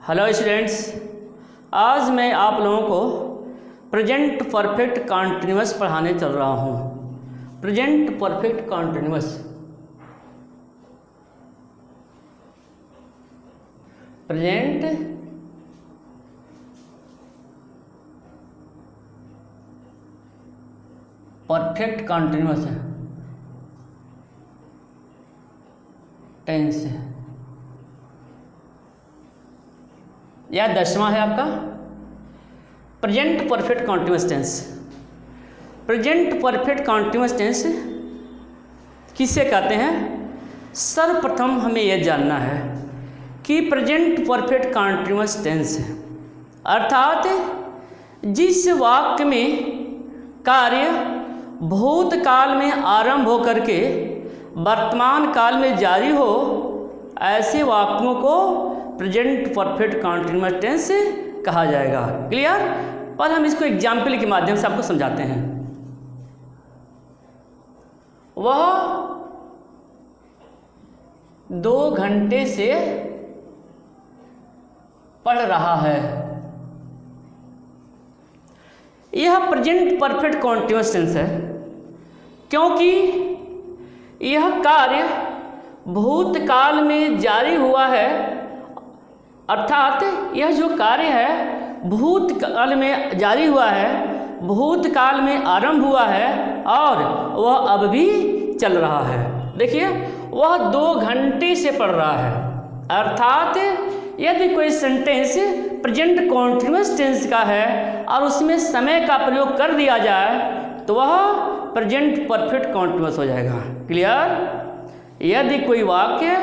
Hello students, आज मैं आप लोगों को प्रेजेंट परफेक्ट कॉन्टिन्यूअस पढ़ाने चल रहा हूँ। Present perfect continuous, present perfect continuous tense है, यह 10वां है आपका present perfect continuous tense. Present perfect continuous tense किसे कहते हैं? सर्वप्रथम हमें यह जानना है कि प्रेजेंट परफेक्ट कॉन्टिन्यूअस टेंस अर्थात जिस वाक्य में कार्य भूतकाल में आरंभ होकर के वर्तमान काल में जारी हो, ऐसे वाक्यों को प्रेजेंट परफेक्ट कॉन्टिन्यूअस टेंस कहा जाएगा। क्लियर? पर हम इसको एग्जाम्पल के माध्यम से आपको समझाते हैं। वह 2 घंटे से पढ़ रहा है। यह प्रेजेंट परफेक्ट कॉन्टिन्यूअस टेंस है क्योंकि यह कार्य भूतकाल में जारी हुआ है, अर्थात यह जो कार्य है भूतकाल में जारी हुआ है, भूतकाल में आरंभ हुआ है और वह अब भी चल रहा है। देखिए, वह 2 घंटे से पढ़ रहा है, अर्थात यदि कोई सेंटेंस प्रेजेंट कॉन्टिन्यूअस टेंस का है और उसमें समय का प्रयोग कर दिया जाए तो वह प्रेजेंट परफेक्ट कॉन्टिन्यूअस हो जाएगा। क्लियर? यदि कोई वाक्य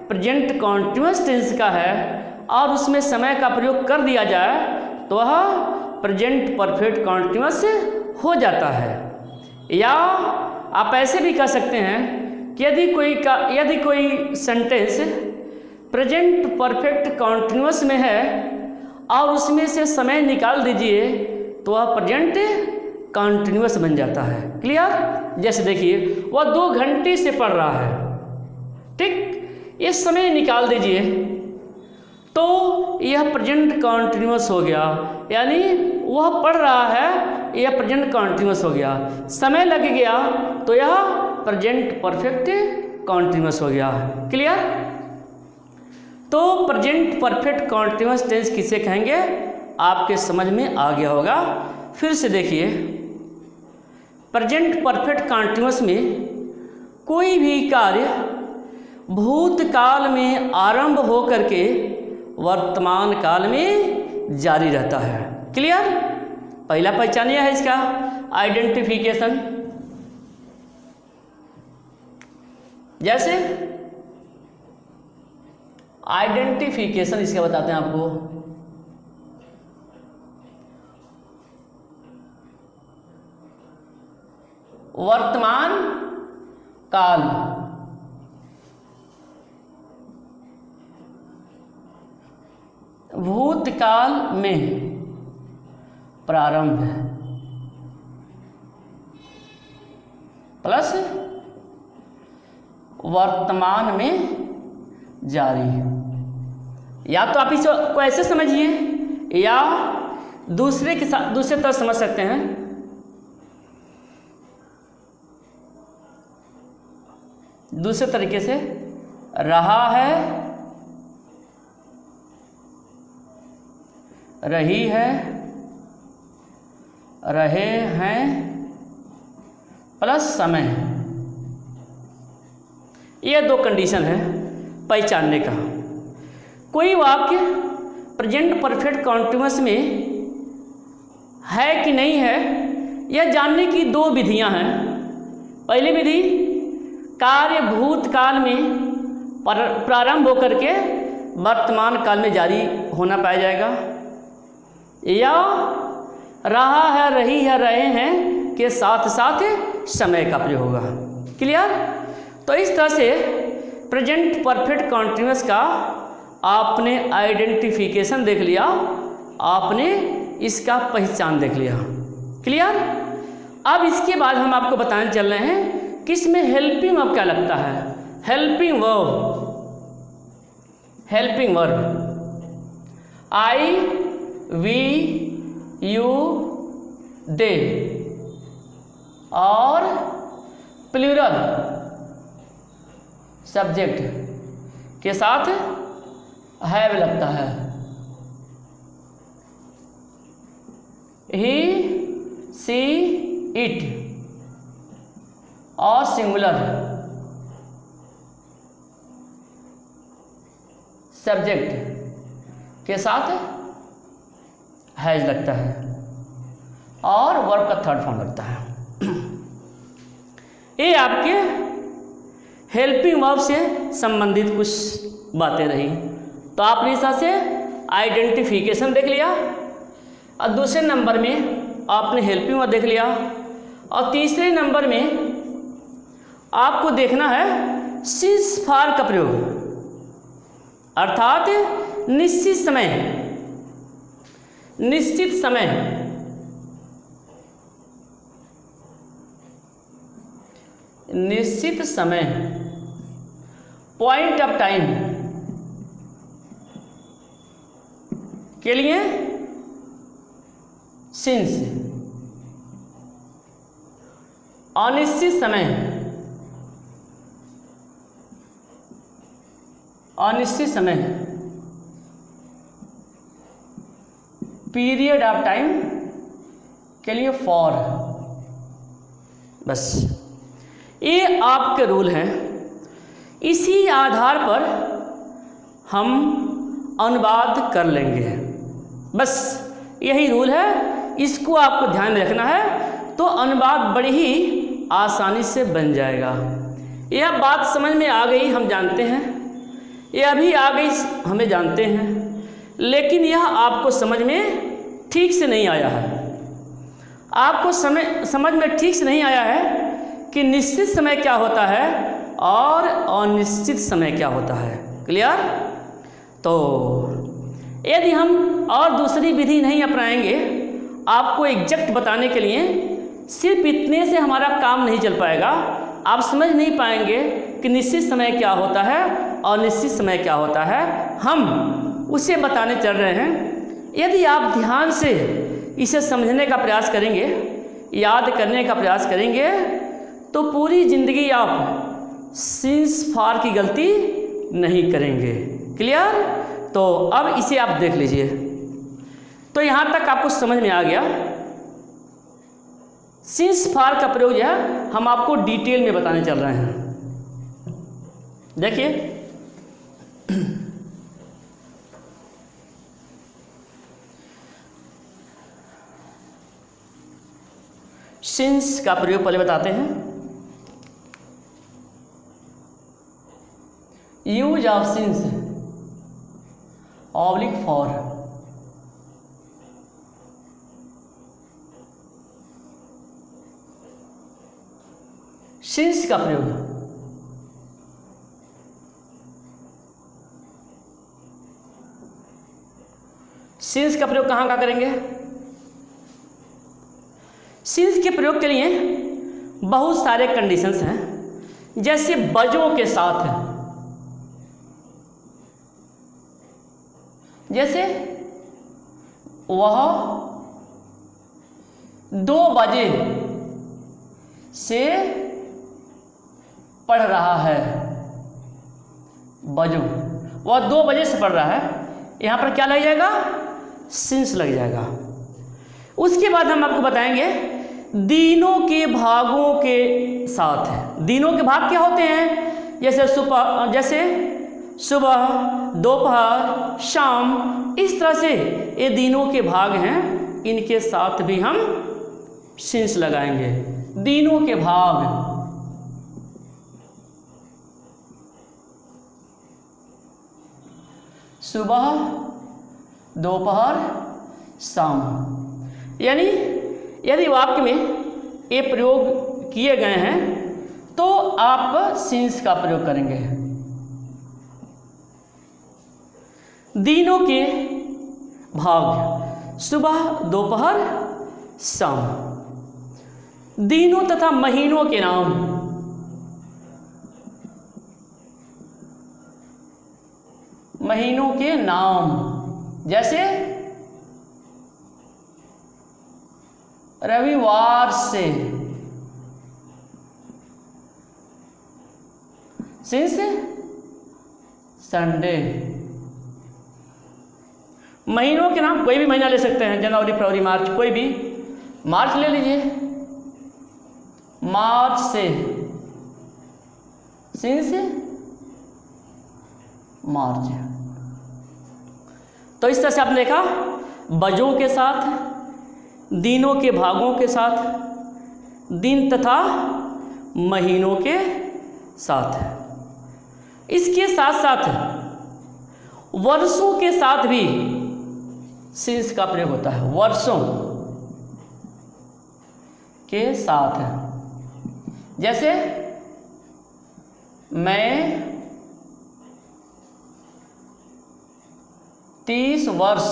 प्रेजेंट कॉन्टिन्यूअस टेंस का है और उसमें समय का प्रयोग कर दिया जाए तो वह प्रेजेंट परफेक्ट कॉन्टिन्यूअस हो जाता है। या आप ऐसे भी कह सकते हैं कि यदि कोई सेंटेंस प्रेजेंट परफेक्ट कॉन्टिन्यूअस में है और उसमें से समय निकाल दीजिए तो वह प्रेजेंट कॉन्टिन्यूअस बन जाता है। क्लियर? जैसे देखिए, वह 2 घंटे से पढ़ रहा है, ठीक, इस समय निकाल दीजिए तो यह प्रेजेंट कॉन्टिन्यूअस हो गया, यानी वह पढ़ रहा है, यह प्रेजेंट कॉन्टिन्यूअस हो गया। समय लग गया तो यह प्रेजेंट परफेक्ट कॉन्टिन्यूअस हो गया। क्लियर? तो प्रेजेंट परफेक्ट कॉन्टिन्यूअस टेंस किसे कहेंगे आपके समझ में आ गया होगा। फिर से देखिए, प्रेजेंट परफेक्ट कॉन्टिन्यूअस में कोई भी कार्य भूतकाल में आरंभ हो करके वर्तमान काल में जारी रहता है। क्लियर? पहला पहचानिए है इसका आइडेंटिफिकेशन। जैसे आइडेंटिफिकेशन इसका बताते हैं आपको। वर्तमान काल, भूतकाल में प्रारंभ प्लस वर्तमान में जारी। या तो आप इसको ऐसे समझिए या दूसरे तरह समझ सकते हैं। दूसरे तरीके से रहा है, रही है, रहे हैं प्लस समय। ये 2 कंडीशन है पहचानने का। कोई वाक्य प्रेजेंट परफेक्ट कॉन्टिन्यूअस में है कि नहीं है, यह जानने की 2 विधियां हैं। पहली विधि, कार्य भूतकाल में प्रारंभ होकर के वर्तमान काल में जारी होना पाया जाएगा, या रहा है, रही है, रहे हैं के साथ साथ समय का प्रयोग होगा। क्लियर? तो इस तरह से प्रेजेंट परफेक्ट कॉन्टिन्यूअस का आपने आइडेंटिफिकेशन देख लिया, आपने इसका पहचान देख लिया। क्लियर? अब इसके बाद हम आपको बताने चल रहे हैं कि इसमें हेल्पिंग वर्ब क्या लगता है। Helping verb I we you they, और प्लूरल सब्जेक्ट के साथ हैव लगता है। ही सी इट, और सिंगुलर सब्जेक्ट के साथ हैज लगता है, और वर्ब का थर्ड फॉर्म लगता है। ये आपके हेल्पिंग वर्ब से संबंधित कुछ बातें रही। तो आपने इस तरह से आइडेंटिफिकेशन देख लिया, और दूसरे नंबर में आपने हेल्पिंग वर्ब देख लिया, और तीसरे नंबर में आपको देखना है सिंस फॉर का प्रयोग, अर्थात निश्चित समय, निश्चित समय, निश्चित समय, पॉइंट ऑफ टाइम के लिए सिंस, अनिश्चित समय, अनिश्चित समय, पीरियड ऑफ टाइम के लिए फॉर। बस ये आपके रूल हैं। इसी आधार पर हम अनुवाद कर लेंगे। बस यही रूल है, इसको आपको ध्यान में रखना है, तो अनुवाद बड़ी ही आसानी से बन जाएगा। यह बात समझ में आ गई, हम जानते हैं, यह अभी आ गई, हमें जानते हैं, लेकिन यह आपको समझ में ठीक से नहीं आया है। आपको समझ में ठीक से नहीं आया है कि निश्चित समय क्या होता है और अनिश्चित समय क्या होता है। क्लियर? तो यदि हम और दूसरी विधि नहीं अपनाएंगे आपको एग्जैक्ट बताने के लिए, सिर्फ इतने से हमारा काम नहीं चल पाएगा। आप समझ नहीं पाएंगे कि निश्चित समय क्या होता है और अनिश्चित समय क्या होता है। हम उसे बताने चल रहे हैं। यदि आप ध्यान से इसे समझने का प्रयास करेंगे, याद करने का प्रयास करेंगे, तो पूरी ज़िंदगी आप सिंस फॉर की गलती नहीं करेंगे। क्लियर? तो अब इसे आप देख लीजिए। तो यहाँ तक आपको समझ में आ गया। सिंस फॉर का प्रयोग जो है हम आपको डिटेल में बताने चल रहे हैं। देखिए, सिंस का प्रयोग पहले बताते हैं। Use of since oblique for, since का प्रयोग सिंस का प्रयोग कहाँ करेंगे? सिंस के प्रयोग के लिए बहुत सारे कंडीशंस हैं, जैसे बजों के साथ है। जैसे वह 2 बजे से पढ़ रहा है। बजो, वह 2 बजे से पढ़ रहा है, यहाँ पर क्या लग जाएगा? सिंस लग जाएगा। उसके बाद हम आपको बताएंगे दिनों के भागों के साथ है। दिनों के भाग क्या होते हैं? जैसे सुबह, दोपहर, शाम, इस तरह से ये दिनों के भाग हैं, इनके साथ भी हम सिंस लगाएंगे। दिनों के भाग, सुबह, दोपहर, शाम, यानी यदि वाक्य में ये प्रयोग किए गए हैं तो आप सिंस का प्रयोग करेंगे। दिनों के भाग, सुबह, दोपहर, शाम। दिनों तथा महीनों के नाम, महीनों के नाम, जैसे रविवार से, सिंस संडे। महीनों के नाम कोई भी महीना ले सकते हैं, जनवरी, फरवरी, मार्च, कोई भी। मार्च ले लीजिए, मार्च से, सिंस मार्च। तो इस तरह से आपने देखा बजों के साथ, दिनों के भागों के साथ, दिन तथा महीनों के साथ। इसके साथ साथ वर्षों के साथ भी सिंस का प्रयोग होता है, वर्षों के साथ। जैसे मैं 30 वर्ष,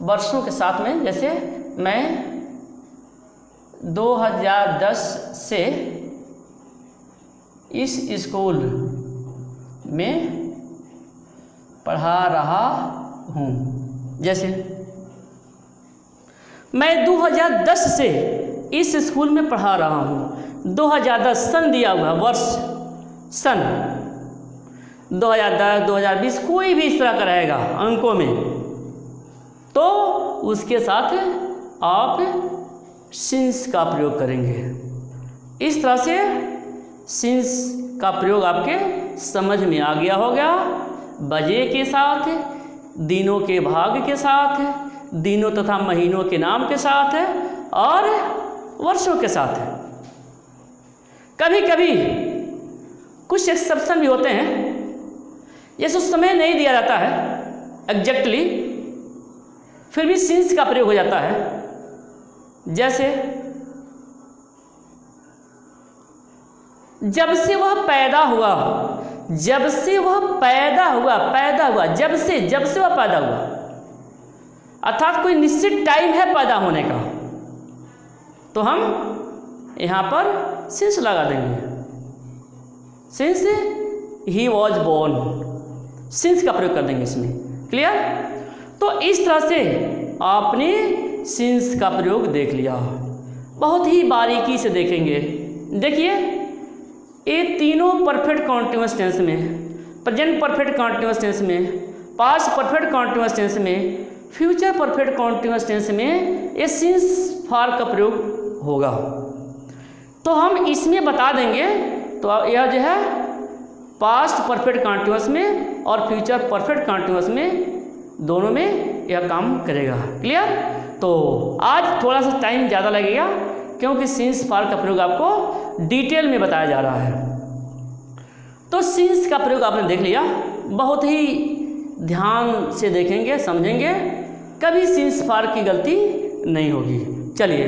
वर्षों के साथ में, जैसे मैं 2010 से इस स्कूल में पढ़ा रहा हूँ। जैसे मैं 2010 से इस स्कूल में पढ़ा रहा हूँ। 2010 सन दिया हुआ, वर्ष, सन 2010, 2020, कोई भी इस तरह का रहेगा अंकों में, तो उसके साथ आप सिंस का प्रयोग करेंगे। इस तरह से सिंस का प्रयोग आपके समझ में आ गया होगा। बजे के साथ, दिनों के भाग के साथ, दिनों तथा महीनों के नाम के साथ और वर्षों के साथ। कभी कभी कुछ एक्सेप्शन भी होते हैं, जैसे उस समय नहीं दिया जाता है एग्जैक्टली, फिर भी सिंस का प्रयोग हो जाता है। जैसे जब से वह पैदा हुआ, जब से वह पैदा हुआ, पैदा हुआ, जब से वह पैदा हुआ, अर्थात कोई निश्चित टाइम है पैदा होने का, तो हम यहाँ पर सिंस लगा देंगे। Since he was born, since का प्रयोग कर देंगे इसमें। क्लियर? तो इस तरह से आपने सिंस का प्रयोग देख लिया। बहुत ही बारीकी से देखेंगे। देखिए, ये तीनों परफेक्ट कॉन्टिन्यूअस टेंस में, प्रेजेंट परफेक्ट कॉन्टिन्यूअस टेंस में, पास्ट परफेक्ट कॉन्टिन्यूअस टेंस में, फ्यूचर परफेक्ट कॉन्टिन्यूअस टेंस में ये सिंस फॉर का प्रयोग होगा। तो हम इसमें बता देंगे, तो यह जो है पास्ट परफेक्ट कॉन्टिन्यूअस में और फ्यूचर परफेक्ट कॉन्टिन्यूअस में, दोनों में यह काम करेगा। क्लियर? तो आज थोड़ा सा टाइम ज़्यादा लगेगा, क्योंकि सिंस फॉर का प्रयोग आपको डिटेल में बताया जा रहा है। तो सिंस का प्रयोग आपने देख लिया, बहुत ही ध्यान से देखेंगे, समझेंगे, कभी सिंस फॉर की गलती नहीं होगी। चलिए,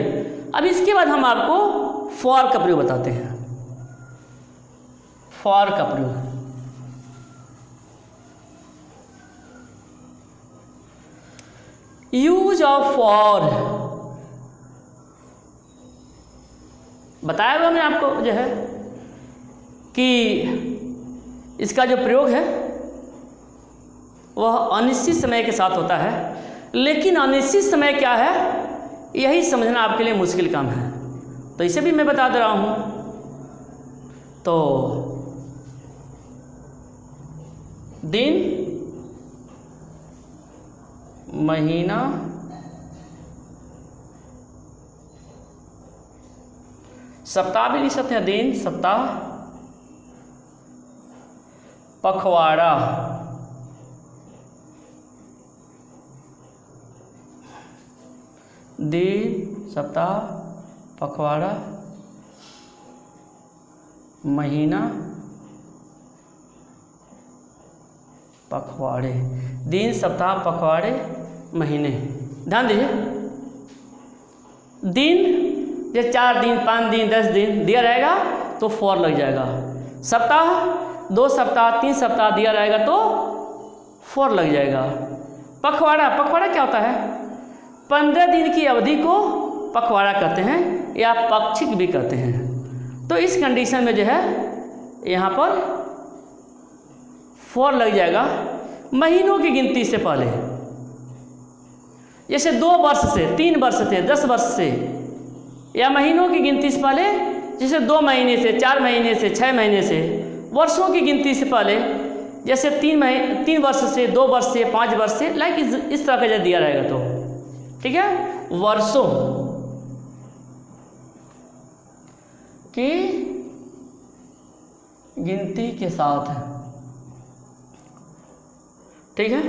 अब इसके बाद हम आपको फॉर का प्रयोग बताते हैं। फॉर का प्रयोग, यूज ऑफ फॉर, बताया हुआ मैं आपको जो है कि इसका जो प्रयोग है वह अनिश्चित समय के साथ होता है, लेकिन अनिश्चित समय क्या है यही समझना आपके लिए मुश्किल काम है, तो इसे भी मैं बता दे रहा हूँ। तो दिन, महीना, सप्ताह भी लिख सकते हैं, दिन, सप्ताह, पखवाड़ा, दिन, सप्ताह, पखवाड़ा, महीना, पखवाड़े, दिन, सप्ताह, पखवाड़े, महीने। ध्यान दीजिए, दिन जैसे 4 दिन, 5 दिन, 10 दिन दिया रहेगा तो फॉर लग जाएगा। सप्ताह 2 सप्ताह, 3 सप्ताह दिया रहेगा तो फॉर लग जाएगा। पखवाड़ा, पखवाड़ा क्या होता है? 15 दिन की अवधि को पखवाड़ा कहते हैं या पाक्षिक भी कहते हैं। तो इस कंडीशन में जो है यहाँ पर फॉर लग जाएगा। महीनों की गिनती से पहले, जैसे 2 वर्ष से, 3 वर्ष से, 10 वर्ष से, या महीनों की गिनती से पहले जैसे 2 महीने से, 4 महीने से, 6 महीने से। वर्षों की गिनती से पहले जैसे 3 वर्ष से, 2 वर्ष से, 5 वर्ष से, लाइक इस तरह का जब दिया रहेगा तो ठीक है, वर्षों की गिनती के साथ, ठीक है।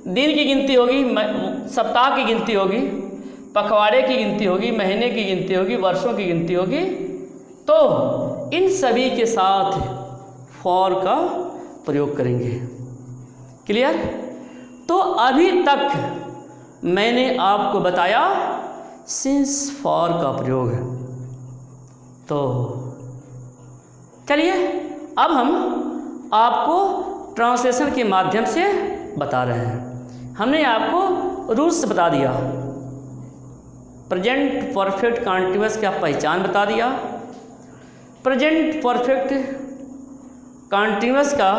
दिन की गिनती होगी, सप्ताह की गिनती होगी, पखवाड़े की गिनती होगी, महीने की गिनती होगी, वर्षों की गिनती होगी। तो इन सभी के साथ फॉर का प्रयोग करेंगे। क्लियर? तो अभी तक मैंने आपको बताया सिंस फॉर का प्रयोग है। तो चलिए अब हम आपको ट्रांसलेशन के माध्यम से बता रहे हैं। हमने आपको रूल्स बता दिया, प्रेजेंट परफेक्ट कॉन्टिन्यूअस का पहचान बता दिया, प्रेजेंट परफेक्ट कॉन्टिन्यूअस का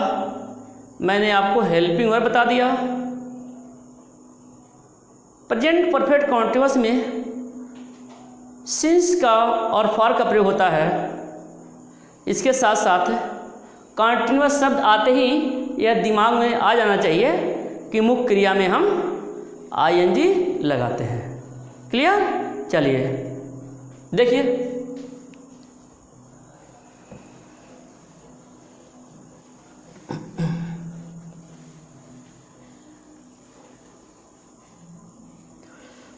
मैंने आपको हेल्पिंग वर्ब बता दिया। प्रेजेंट परफेक्ट कॉन्टिन्यूअस में सिंस का और फॉर का प्रयोग होता है। इसके साथ साथ कॉन्टिन्यूअस शब्द आते ही यह दिमाग में आ जाना चाहिए कि मुख्य क्रिया में हम आईएनजी लगाते हैं। क्लियर? चलिए देखिए,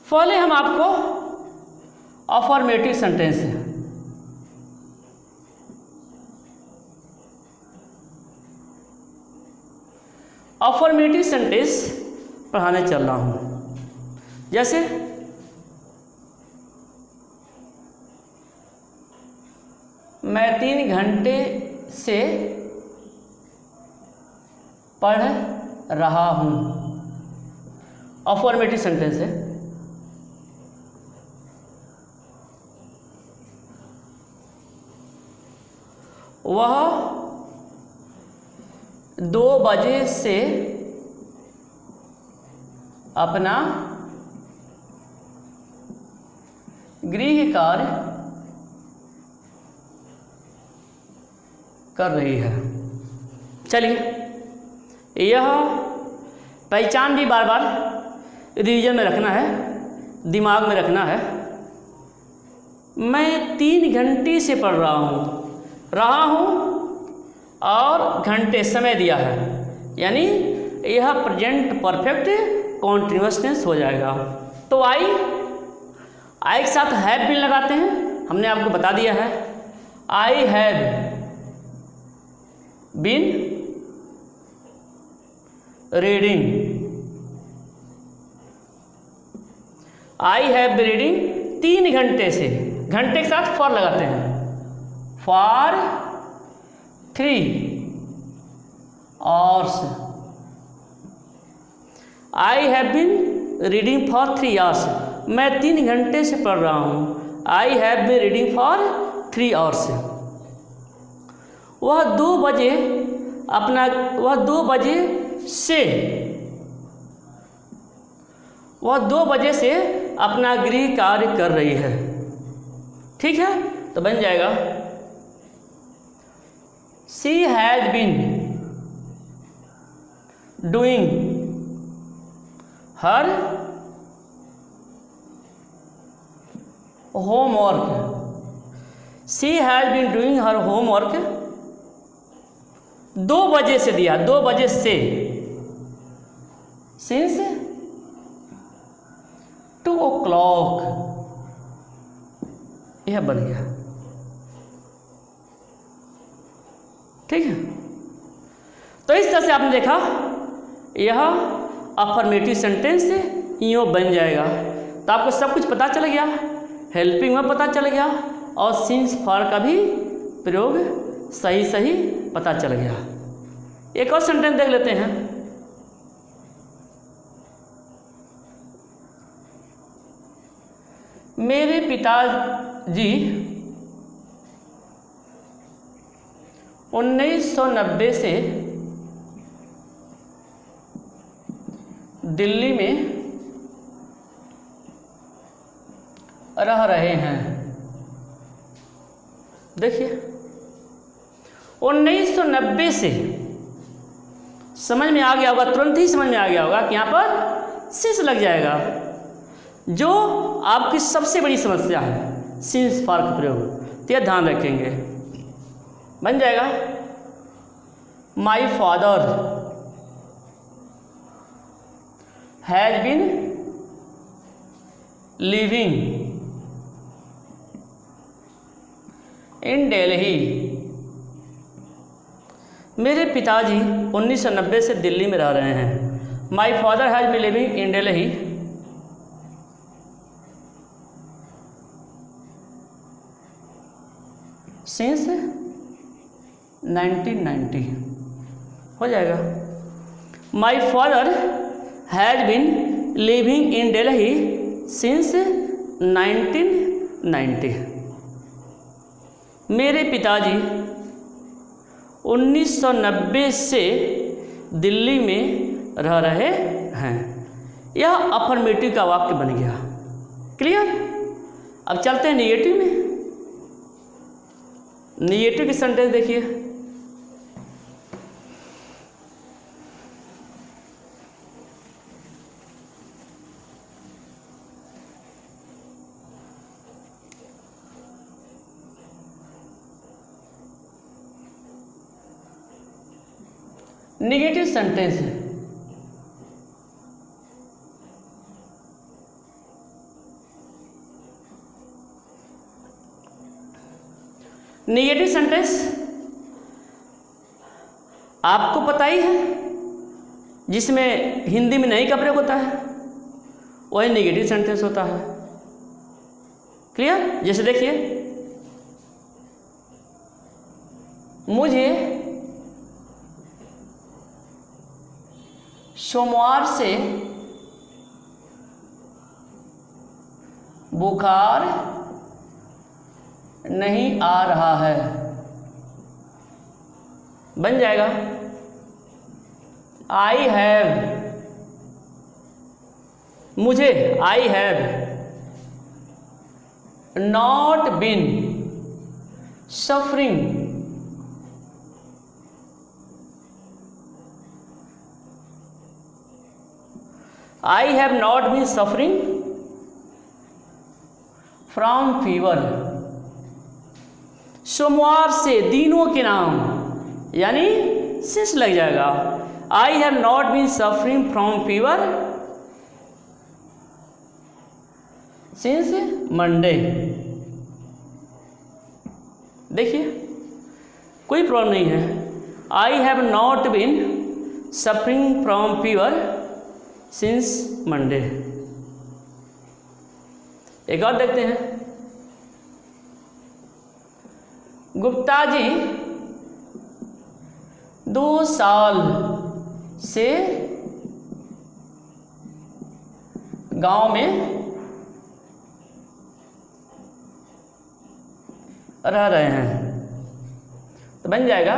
पहले हम आपको अफर्मेटिव सेंटेंस है, अफर्मेटिव सेंटेंस पढ़ाने चल रहा हूँ। जैसे मैं 3 घंटे से पढ़ रहा हूँ, अफर्मेटिव सेंटेंस है। वह 2 बजे से अपना गृह कार्य कर रही है। चलिए, यह पहचान भी बार बार रिवीजन में रखना है, दिमाग में रखना है। मैं 3 घंटे से पढ़ रहा हूँ और घंटे समय दिया है, यानी यह प्रेजेंट परफेक्ट कॉन्टिन्यूअस टेंस हो जाएगा। तो आई के साथ हैव बीन लगाते हैं, हमने आपको बता दिया है। I have been reading, I have been reading 3 घंटे से, घंटे के साथ फॉर लगाते हैं, for 3 hours। I have been reading for 3 hours, मैं 3 घंटे से पढ़ रहा हूँ। I have been reading for 3 hours। वह 2 बजे से अपना गृह कार्य कर रही है। ठीक है, तो बन जाएगा She has been doing her homework। She has been doing her homework 2 बजे से दिया, 2 बजे से, since 2 o'clock, यह बन गया। ठीक है, तो इस तरह से आपने देखा यह अफर्मेटिव सेंटेंस यूँ बन जाएगा। तो आपको सब कुछ पता चल गया, हेल्पिंग में पता चल गया और सिंस फॉर का भी प्रयोग सही पता चल गया। एक और सेंटेंस देख लेते हैं। मेरे पिताजी 1990 से दिल्ली में रह रहे हैं। देखिए 1990 से समझ में आ गया होगा, तुरंत ही समझ में आ गया होगा कि यहाँ पर सिंस लग जाएगा, जो आपकी सबसे बड़ी समस्या है सिंस फॉर का प्रयोग, तो यह ध्यान रखेंगे। बन जाएगा my father has been living in Delhi. मेरे पिताजी 1990 से दिल्ली में रह रहे हैं। My father has been living in Delhi since 1990। हो जाएगा my father has been living in Delhi since 1990। मेरे पिताजी 1990 से दिल्ली में रह रहे हैं। यह अफर्मेटिव का वाक्य बन गया। क्लियर। अब चलते हैं निगेटिव में। निगेटिव की सेंटेंस देखिए। निगेटिव सेंटेंस है। निगेटिव सेंटेंस आपको पता ही है, जिसमें हिंदी में नहीं का प्रयोग होता है वही निगेटिव सेंटेंस होता है। क्लियर। जैसे देखिए मुझे सोमवार से बुखार नहीं आ रहा है। बन जाएगा आई हैव, मुझे I have not been suffering I have not been suffering from fever। सोमवार से दिनों के नाम यानी सिंस लग जाएगा। I have not been suffering from fever since Monday। देखिए कोई प्रॉब्लम नहीं है। I have not been suffering from fever since Monday. एक और देखते हैं। गुप्ता जी 2 साल से गांव में रह रहे हैं। तो बन जाएगा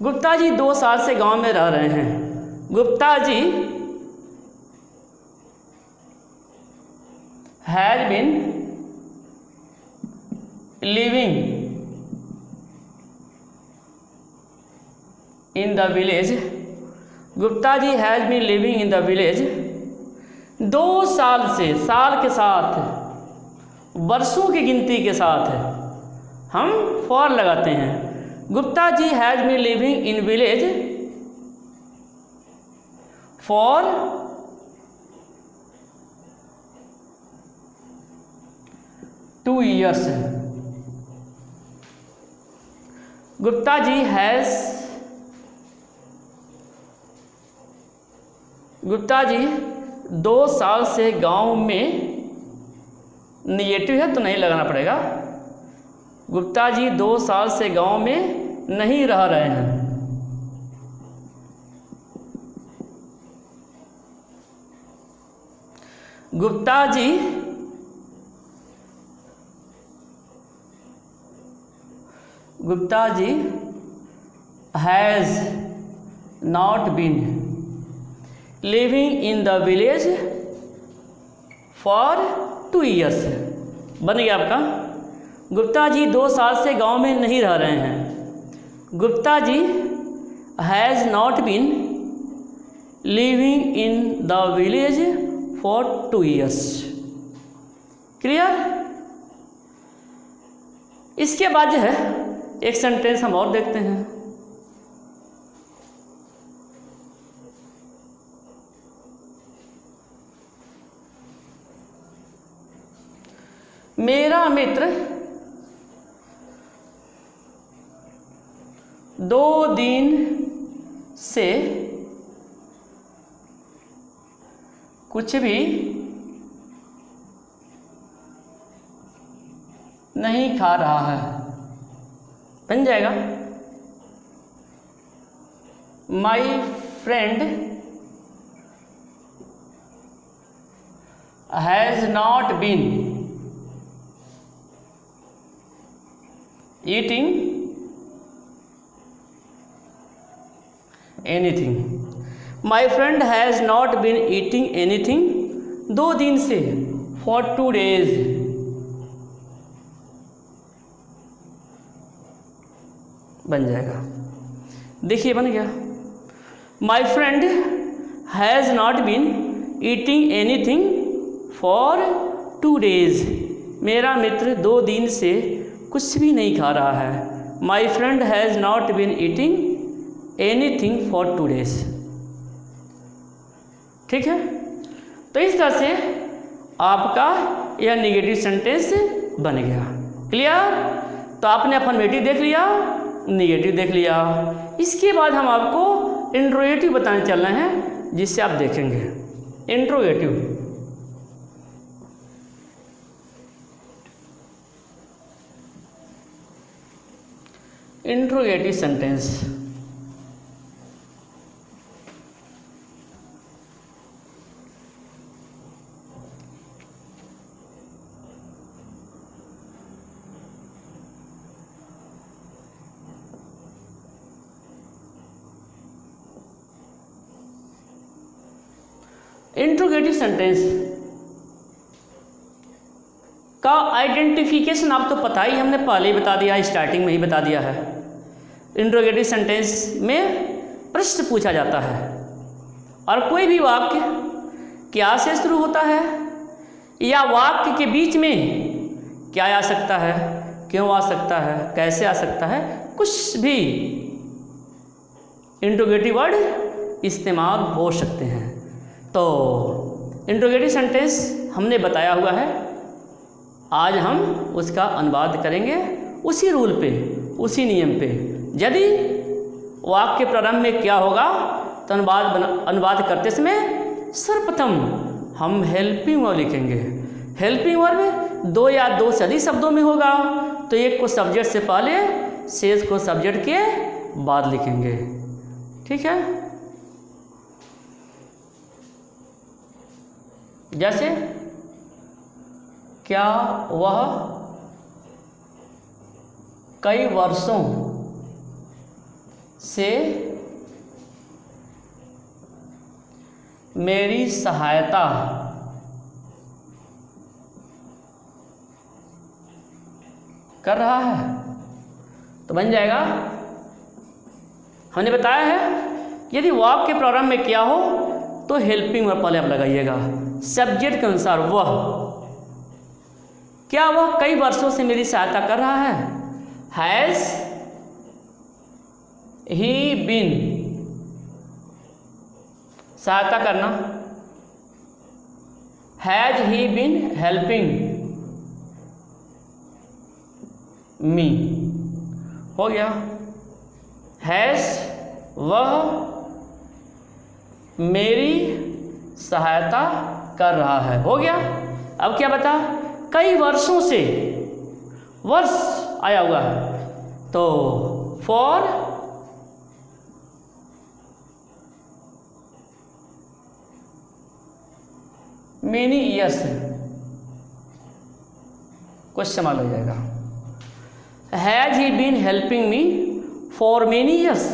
गुप्ता जी 2 साल से गांव में रह रहे हैं। Gupta ji has been living in the village. Gupta ji has been living in the village. 2 साल से, साल के साथ, वर्षों की गिनती के साथ हम फॉर लगाते हैं। Gupta ji has been living in village for 2 years। Gupta ji 2 साल से गांव में, निगेटिव है तो नहीं लगाना पड़ेगा। गुप्ता जी 2 साल से गांव में नहीं रह रहे हैं। Gupta Gupta ji has not been living in the village for 2 years। बन गया आपका। गुप्ता जी 2 साल से गांव में नहीं रह रहे हैं। Gupta ji has not been living in the village for 2 years। Clear. इसके बाद जो है एक सेंटेंस हम और देखते हैं। मेरा मित्र 2 दिन से कुछ भी नहीं खा रहा है। बन जाएगा। My friend has not been eating anything. My friend has not been eating anything 2 दिन से फॉर 2 days। बन जाएगा। देखिए बन गया। My friend has not been eating anything for 2 days। मेरा मित्र 2 दिन से कुछ भी नहीं खा रहा है। My friend has not been eating anything for 2 days। ठीक है। तो इस तरह से आपका यह निगेटिव सेंटेंस बन गया। क्लियर। तो आपने अफर्मेटिव देख लिया, निगेटिव देख लिया। इसके बाद हम आपको इंट्रोगेटिव बताने चल रहे हैं, जिससे आप देखेंगे। Interrogative interrogative sentence. Interrogative sentence का आइडेंटिफिकेशन आप तो पता ही, हमने पहले ही बता दिया, स्टार्टिंग में ही बता दिया है। इंट्रोगेटिव सेंटेंस में प्रश्न पूछा जाता है और कोई भी वाक्य क्या से शुरू होता है या वाक्य के बीच में क्या आ सकता है, क्यों आ सकता है, कैसे आ सकता है, कुछ भी इंट्रोगेटिव वर्ड इस्तेमाल हो सकते हैं। तो इंट्रोगेटिव सेंटेंस हमने बताया हुआ है, आज हम उसका अनुवाद करेंगे उसी रूल पे, उसी नियम पे। यदि वाक्य प्रारंभ में क्या होगा तो अनुवाद करते समय सर्वप्रथम हम हेल्पिंग वर्ब लिखेंगे। हेल्पिंग वर्ब 2 या 2 से अधिक शब्दों में होगा तो एक को सब्जेक्ट से पहले, शेष को सब्जेक्ट के बाद लिखेंगे। ठीक है। जैसे क्या वह कई वर्षों से मेरी सहायता कर रहा है, तो बन जाएगा। हमने बताया है यदि वाक्य के प्रारंभ में क्या हो तो हेल्पिंग वर्ब पहले आप लगाइएगा सब्जेक्ट के अनुसार। वह क्या वह कई वर्षों से मेरी सहायता कर रहा है। हैज़ ही बीन, सहायता करना। Has he been helping me, हो गया। हैज़ वह मेरी सहायता कर रहा है, हो गया। अब क्या बता, कई वर्षों से, वर्ष आया हुआ है तो for many years question mark हो जाएगा। Has he been helping me for many years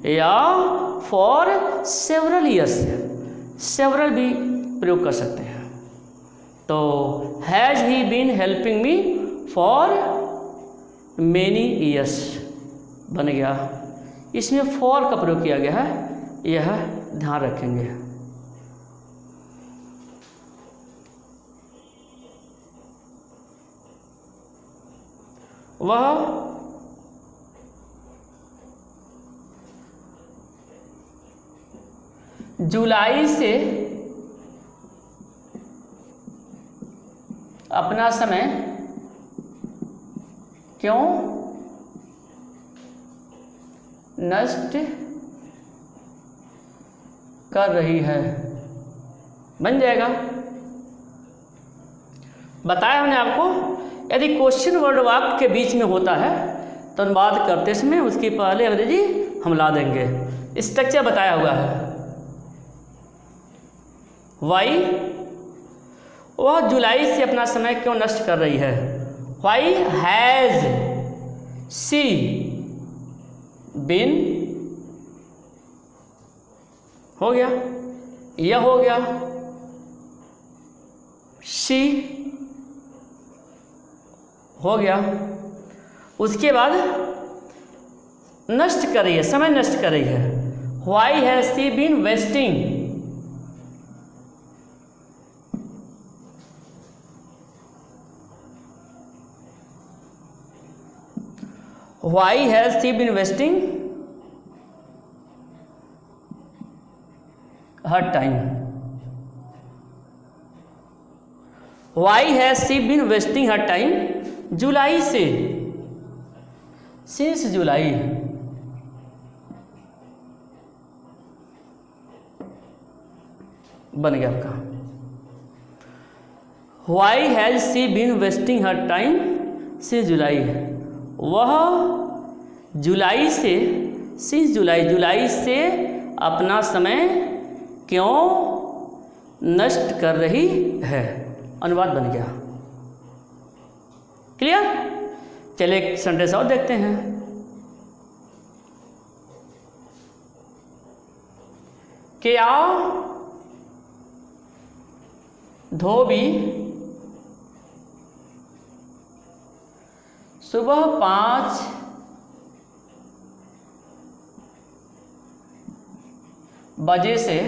या फॉर सेवरल ईयर्स, सेवरल भी प्रयोग कर सकते हैं। तो has he been helping me for many years बन गया, इसमें फॉर का प्रयोग किया गया है, यह ध्यान रखेंगे। वह जुलाई से अपना समय क्यों नष्ट कर रही है, बन जाएगा। बताया हमने आपको, यदि क्वेश्चन वर्ड वाक्य के बीच में होता है तो अनुवाद करते समय उसके पहले अंग्रेजी हम ला देंगे। स्ट्रक्चर बताया हुआ है। वाई, वह जुलाई से अपना समय क्यों नष्ट कर रही है। वाई हैज़ सी बीन, हो गया, यह हो गया, शी हो गया। उसके बाद नष्ट कर रही है, समय नष्ट कर रही है। Why has she been wasting, why has she been wasting her time. Why has she been wasting her time जुलाई से, सिंस जुलाई, बन गया आपका। Why has she been wasting her time since July, वह जुलाई से, सिंस जुलाई, जुलाई से अपना समय क्यों नष्ट कर रही है, अनुवाद बन गया। क्लियर। चलिए एक सेंटेंस और देखते हैं। क्या धोबी सुबह 5 बजे से,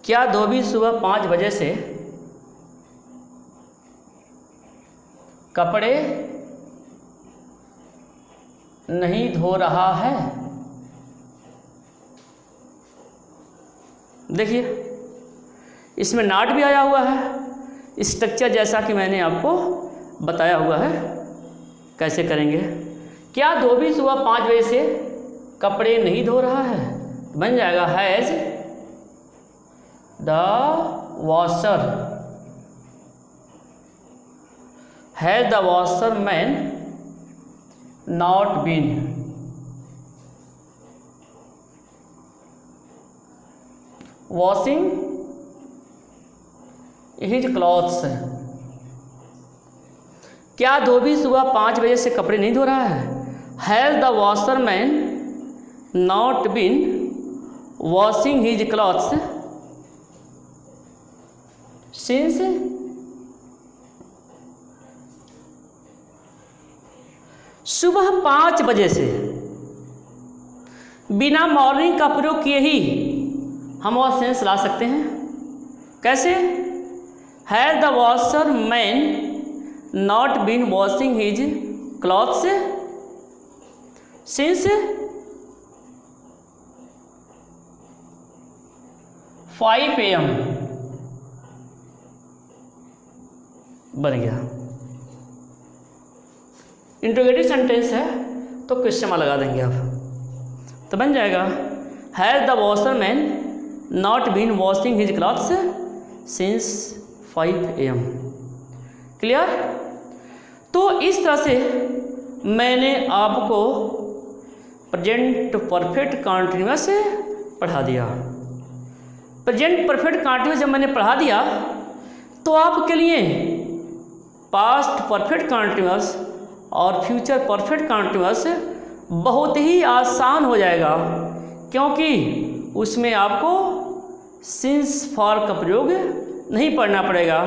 क्या धोबी सुबह 5 बजे से कपड़े नहीं धो रहा है। देखिए इसमें नॉट भी आया हुआ है। स्ट्रक्चर जैसा कि मैंने आपको बताया हुआ है कैसे करेंगे। क्या धोबी सुबह 5 बजे से कपड़े नहीं धो रहा है, बन जाएगा has the washer, has the washer man not been washing his clothes. क्या धोबी सुबह 5 बजे से कपड़े नहीं धो रहा है। Has the washer man not been washing his clothes since सुबह 5 बजे से। बिना मॉर्निंग का प्रयोग किए ही हम वह सेंस ला सकते हैं। कैसे। Has the washer man not been washing his clothes since 5 AM, बन गया। इंट्रोगेटिव सेंटेंस है तो क्वेश्चन लगा देंगे आप, तो बन जाएगा has the washer man not been washing his clothes since 5 AM। Clear. तो इस तरह से मैंने आपको प्रेजेंट परफेक्ट कंटीन्यूअस पढ़ा दिया। प्रेजेंट परफेक्ट कंटीन्यूअस जब मैंने पढ़ा दिया तो आपके लिए पास्ट परफेक्ट कंटीन्यूअस और फ्यूचर परफेक्ट कॉन्टिन्यूअस बहुत ही आसान हो जाएगा, क्योंकि उसमें आपको सिंस फॉर का प्रयोग नहीं पढ़ना पड़ेगा।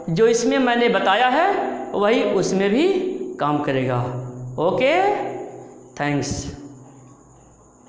जो इसमें मैंने बताया है वही उसमें भी काम करेगा। Okay, thanks.